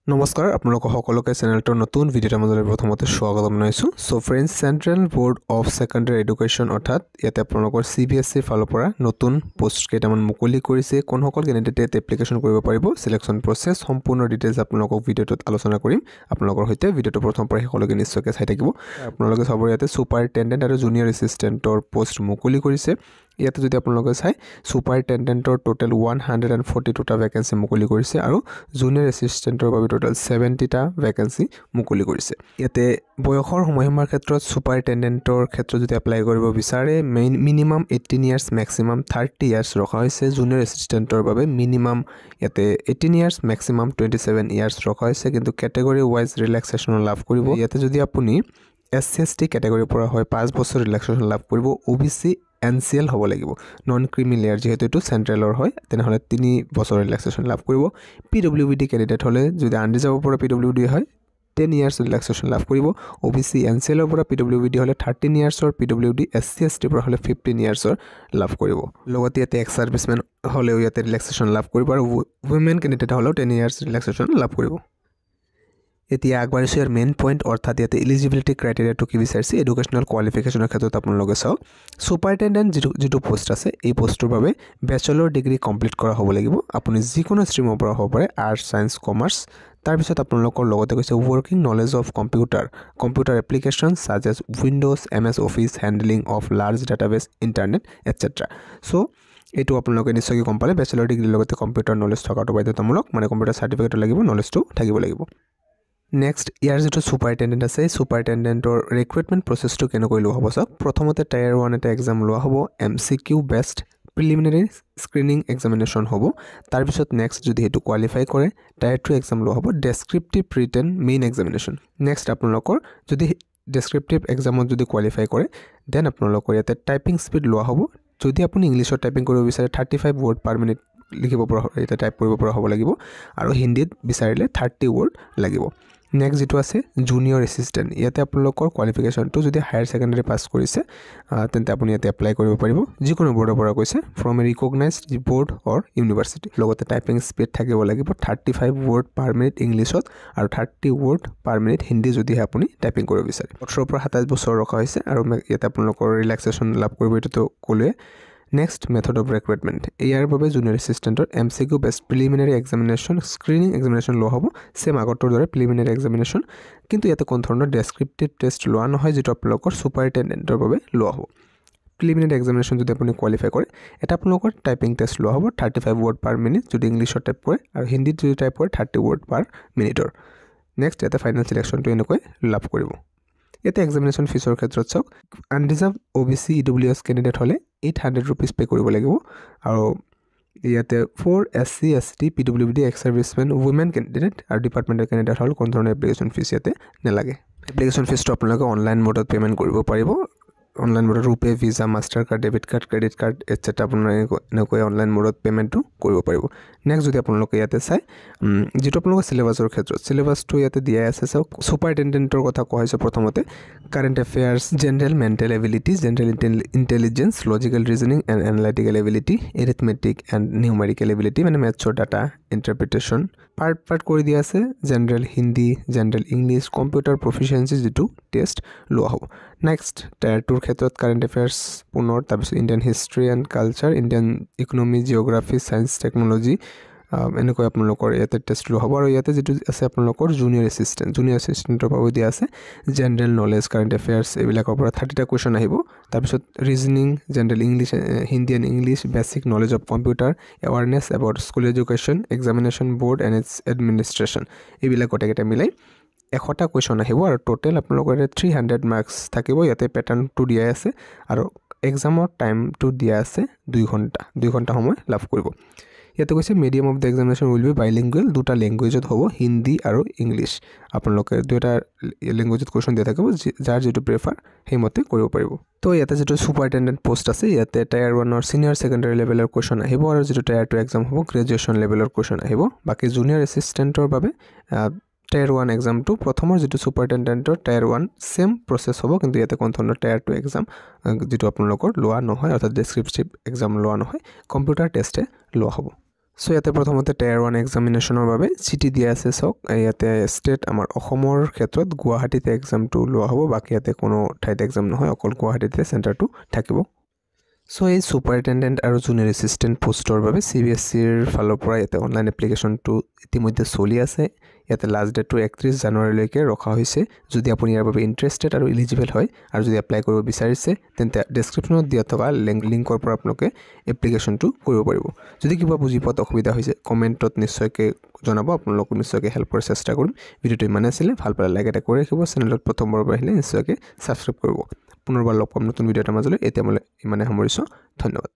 নমস্কাৰ আপোনালোক সকলোকে চেনেলটোৰ নতুন ভিডিঅ'ৰ মাজলৈ প্ৰথমতে স্বাগতম জনাইছো। So friends, central board of secondary education অৰ্থাৎ ইয়াতে আপোনালোকৰ CBSE ফালৰ পৰা নতুন পোষ্ট কেইটামান মুকলি কৰিছে। কোনসকল কেণ্ডিডেটে এপ্লিকেশ্যন কৰিব পাৰিব, সিলেকশ্যন প্ৰচেছ সম্পূৰ্ণ ডিটেইলছ আপোনালোকক ভিডিঅ'টোত আলোচনা কৰিম। আপোনালোকৰ সৈতে ভিডিঅ'টো প্ৰথম পৰা শেষলৈকে নিশ্চয়কৈ চাই থাকিব। আপোনালোকে চাব ইয়াতে সুপাৰিনটেণ্ডেণ্ট আৰু জুনিয়ৰ এছিষ্টেণ্টৰ পোষ্ট মুকলি কৰিছে। ইয়াতে যদি আপোনালোকে চাই সুপাৰিনটেণ্ডেণ্টৰ টোটেল 142টা ভেকেন্সি মুকলি কৰিছে আৰু জুনিয়ৰ এছিষ্টেণ্টৰ বাবে টোটেল 70টা ভেকেন্সি মুকলি কৰিছে। ইয়াতে বয়সৰ সময়সীমাৰ ক্ষেত্ৰত সুপাৰিনটেণ্ডেণ্টৰ ক্ষেত্ৰত যদি এপ্লাই কৰিব বিচাৰে মিনিমাম 18 ইয়াৰ্ছ মেক্সিমাম 30 ইয়াৰ্ছ ৰখা হৈছে। জুনিয়ৰ এছিষ্টেণ্টৰ বাবে মিনিমাম ইয়াতে 18 ইয়াৰ্ছ মেক্সিমাম 27 ইয়াৰ্ছ ৰখা হৈছে, কিন্তু কেটেগৰী ৱাইজ ৰিলেক্সেশ্যন লাভ কৰিব। ইয়াতে যদি আপুনি SC/ST কেটেগৰীৰ পৰা হয় 5 বছৰ ৰিলেক্সেশ্যন লাভ কৰিব। OBC NCL হ'ব লাগিব, নন ক্ৰিমিলেয়াৰ, যিহেতু এইটো চেণ্ট্ৰেলৰ হয় তেনেহ'লে 3 বছৰ ৰিলেক্সেশ্যন লাভ কৰিব। PWD কেণ্ডিডেট হ'লে যদি আনৰিজাৰ্ভৰ পৰা PWD হয় 10 ইয়াৰ্ছ ৰিলেক্সেশ্যন লাভ কৰিব। OBC NCLৰ পৰা PWD হ'লে 13 ইয়াৰ্ছৰ, PWD SC/ST পৰা হ'লে 15 ইয়াৰ্ছৰ লাভ কৰিব। লগতে ইয়াতে এক্স ছাৰ্ভিচমেন হ'লেও ইয়াতে ৰিলেক্সেশ্যন লাভ কৰিব আৰু উইমেন কেণ্ডিডেট হ'লেও 10 ইয়াৰ্ছ ৰিলেক্সেশ্যন লাভ কৰিব। এতিয়া আগবাঢ়িছোঁ ইয়াৰ মেইন পইণ্ট, অৰ্থাৎ ইয়াতে এলিজিবিলিটি ক্ৰাইটেৰিয়াটো কি বিচাৰিছে এডুকেশ্যনেল কোৱালিফিকেশ্যনৰ ক্ষেত্ৰত আপোনালোকে চাওক। সুপাৰিনটেণ্ডেণ্ট যিটো পোষ্ট আছে এই পোষ্টটোৰ বাবে বেচেলৰ ডিগ্ৰী কমপ্লিট কৰা হ'ব লাগিব। আপুনি যিকোনো ষ্ট্ৰীমৰ পৰা হ'ব পাৰে, আৰ্টছ, ছায়েন্স, কমাৰ্চ। তাৰপিছত আপোনালোকৰ লগতে কৈছে working knowledge of computer application such as Windows, MS Office, handling of large database, internet etcetera. So' এইটো আপোনালোকে নিশ্চয়কৈ গম পালে, বেচেলৰ ডিগ্ৰীৰ লগতে কম্পিউটাৰ নলেজ থকাটো বাধ্যতামূলক, মানে কম্পিউটাৰ চাৰ্টিফিকেটো লাগিব, নলেজটো থাকিব লাগিব। নেক্সট ইয়াৰ যিটো সুপাৰিনটেণ্ডেণ্ট আছে, সুপাৰিনটেণ্ডেণ্টৰ ৰিক্ৰুইটমেণ্ট প্ৰচেছটো কেনেকৈ লোৱা হ'ব চাওক। প্ৰথমতে টায়াৰ 1 এটা এক্সাম লোৱা হ'ব, MCQ based preliminary screening examination হ'ব। তাৰপিছত নেক্সট যদি সেইটো কোৱালিফাই কৰে টায়াৰ 2 এক্সাম লোৱা হ'ব, descriptive written main examination. Next আপোনালোকৰ যদি ডেছক্ৰিপটিভ এক্সামত যদি কোৱালিফাই কৰে দেন আপোনালোকৰ ইয়াতে টাইপিং স্পীড লোৱা হ'ব। যদি আপুনি ইংলিছত টাইপিং কৰিব বিচাৰে 35 ৱৰ্ড পাৰ মিনিট লিখিব পৰা এতিয়া টাইপ কৰিব পৰা হ'ব লাগিব, আৰু হিন্দীত বিচাৰিলে 30 ৱৰ্ড লাগিব। নেক্সট যিটো আছে জুনিয়ৰ এছিষ্টেণ্ট, ইয়াতে আপোনালোকৰ কোৱালিফিকেশ্যনটো যদি হায়াৰ ছেকেণ্ডেৰী পাছ কৰিছে তেন্তে আপুনি ইয়াতে এপ্লাই কৰিব পাৰিব, যিকোনো বৰ্ডৰ পৰা কৈছে, from a recognized board or university. লগতে টাইপিং স্পীড থাকিব লাগিব 35 ৱৰ্ড পাৰ মিনিট ইংলিছত আৰু 30 ৱৰ্ড পাৰ মিনিট হিন্দী যদিহে আপুনি টাইপিং কৰিব বিচাৰে। 18 পৰা 27 বছৰ ৰখা হৈছে আৰু ইয়াতে আপোনালোকৰ ৰিলেক্সেশ্যন লাভ কৰিব, এইটোতো ক'লোৱে। নেক্সট মেথড অফ ৰিক্ৰুইটমেণ্ট, ইয়াৰ বাবে জুনিয়ৰ এছিষ্টেণ্টৰ MCQ based preliminary examination screening examination লোৱা হ'ব, ছেম আগৰটোৰ দৰে প্ৰিলিমিনাৰী এক্সামিনেশ্যন, কিন্তু ইয়াতে কোনো ধৰণৰ ডেছক্ৰিপটিভ টেষ্ট লোৱা নহয়, যিটো আপোনালোকৰ সুপাৰিনটেণ্ডেণ্টৰ বাবে লোৱা হ'ব। প্ৰিলিমিনাৰী এক্সামিনেশ্যন যদি আপুনি কোৱালিফাই কৰে এটা আপোনালোকৰ টাইপিং টেষ্ট লোৱা হ'ব 35 ৱৰ্ড পাৰ মিনিট যদি ইংলিছত টাইপ কৰে, আৰু হিন্দীত যদি টাইপ কৰে 30 ৱৰ্ড পাৰ মিনিটৰ। নেক্সট ইয়াতে ফাইনেল চিলেকশ্যনটো এনেকৈ লাভ কৰিব। ইয়াতে এক্সামিনেশ্যন ফিজৰ ক্ষেত্ৰত চাওক, আনৰিজাৰ্ভ OBC EWS কেণ্ডিডেট হ'লে 800 ৰুপিজ পে' কৰিব লাগিব, আৰু ইয়াতে for SC ST PWD ex servicemen women candidate আৰু ডিপাৰ্টমেণ্টেল কেণ্ডিডেট হ'ল কোনো ধৰণৰ এপ্লিকেশ্যন ফিজ ইয়াতে নালাগে। এপ্লিকেশ্যন ফিজটো আপোনালোকে অনলাইন মোডত পে'মেণ্ট কৰিব পাৰিব। অনলাইন মোডত RuPay, Visa, Master card, debit card, credit card etcetera আপোনালোকে এনেকৈ অনলাইন মোডত পে'মেণ্টটো কৰিব পাৰিব। নেক্সট যদি আপোনালোকে ইয়াতে চাই যিটো আপোনালোকৰ চিলেবাছৰ ক্ষেত্ৰত চিলেবাছটো ইয়াতে দিয়াই আছে চাওক। সুপাৰিনটেণ্ডেণ্টৰ কথা কোৱা হৈছে প্ৰথমতে current affairs, general mental ability, general intelligence, logical reasoning and analytical ability, arithmetic and numerical ability, মানে মেথছৰ ডাটা ইণ্টাৰপ্ৰিটেশ্যন পাৰ্ট কৰি দিয়া আছে। General Hindi, general English, computer proficiency যিটো টেষ্ট লোৱা হ'ব। নেক্সট টায়াৰ 2ৰ ক্ষেত্ৰত কাৰেণ্ট এফেয়াৰ্ছ পুনৰ, তাৰপিছত Indian history and culture, Indian economy, geography, science, technology, এনেকৈ আপোনালোকৰ ইয়াতে টেষ্ট লোৱা হ'ব। আৰু ইয়াতে যিটো আছে আপোনালোকৰ জুনিয়ৰ এছিষ্টেণ্টৰ বাবেও দিয়া আছে জেনেৰেল নলেজ, কাৰেণ্ট এফেয়াৰ্ছ এইবিলাকৰ পৰা 30টা কুৱেশ্যন আহিব। তাৰপিছত reasoning, general English, Hindi and English, basic knowledge of computer, awareness about school education, examination board and its administration, এইবিলাক গোটেইকেইটা মিলাই 100টা কুৱেশ্যন আহিব, আৰু টোটেল আপোনালোকৰ 300 মাৰ্কছ থাকিব। ইয়াতে পেটাৰ্ণটো দিয়াই আছে আৰু এক্সামৰ টাইমটো দিয়া আছে 2 ঘণ্টা সময় লাভ কৰিব। ইয়াতে কৈছে medium of the examination will be bilingual, 2টা লেংগুৱেজত হ'ব, হিন্দী আৰু ইংলিছ। আপোনালোকে 2টা লেংগুৱেজত কুৱেশ্যন দিয়া থাকিব, যাৰ যিটো প্ৰেফাৰ সেইমতে কৰিব পাৰিব। তো ইয়াতে যিটো সুপাৰিনটেণ্ডেণ্ট পোষ্ট আছে ইয়াতে টায়াৰ 1ৰ ছিনিয়ৰ ছেকেণ্ডেৰী লেভেলৰ কুৱেশ্যন আহিব, আৰু যিটো টায়াৰ 2 এক্সাম হ'ব গ্ৰেজুৱেশ্যন লেভেলৰ কুৱেশ্যন আহিব। বাকী জুনিয়ৰ এছিষ্টেণ্টৰ বাবে টায়াৰ 1 এক্সামটো প্ৰথমৰ যিটো সুপাৰিনটেণ্ডেণ্টৰ টায়াৰ 1 ছেম প্ৰচেছ হ'ব, কিন্তু ইয়াতে কোনো ধৰণৰ টায়াৰ 2 এক্সাম যিটো আপোনালোকৰ লোৱা নহয়, অৰ্থাৎ ডেছক্ৰিপটিভ এক্সাম লোৱা নহয়, কম্পিউটাৰ টেষ্টে লোৱা হ'ব। সো ইয়াতে প্ৰথমতে টায়াৰ 1 এক্সামিনেশ্যনৰ বাবে চিটি দিয়া আছে চাওক ইয়াতে ষ্টেট আমাৰ অসমৰ ক্ষেত্ৰত গুৱাহাটীতে এক্সামটো লোৱা হ'ব বাকি ইয়াতে কোনো ঠাইত এক্সাম নহয় অকল গুৱাহাটীতে চেণ্টাৰটো থাকিব সো এই সুপাৰিনটেণ্ডেণ্ট আৰু জুনিয়ৰ এছিষ্টেণ্ট পোষ্টৰ বাবে CBSEৰ ফালৰ পৰা ইয়াতে অনলাইন এপ্লিকেশ্যনটো ইতিমধ্যে চলি আছে ইয়াতে লাষ্ট ডেটটো 31 জানুৱাৰীলৈকে ৰখা হৈছে যদি আপুনি ইয়াৰ বাবে ইণ্টাৰেষ্টেড আৰু এলিজিবল হয় আৰু যদি এপ্লাই কৰিব বিচাৰিছে তেন্তে ডেছক্ৰিপশ্যনত দিয়া থকা লিংকৰ পৰা আপোনালোকে এপ্লিকেশ্যনটো কৰিব পাৰিব যদি কিবা বুজি পোৱাত অসুবিধা হৈছে কমেণ্টত নিশ্চয়কৈ জনাব আপোনালোকক নিশ্চয়কৈ হেল্প কৰাৰ চেষ্টা কৰিম ভিডিঅ'টো ইমানে আছিলে ভাল পালে লাইক এটা কৰি ৰাখিব চেনেলত প্ৰথমবাৰ আহিলে নিশ্চয়কৈ ছাবস্ক্ৰাইব কৰিব পুনৰবাৰ লগ পাম নতুন ভিডিঅ' এটা মাজলৈ এতিয়া মই ইমানে সামৰিছোঁ ধন্যবাদ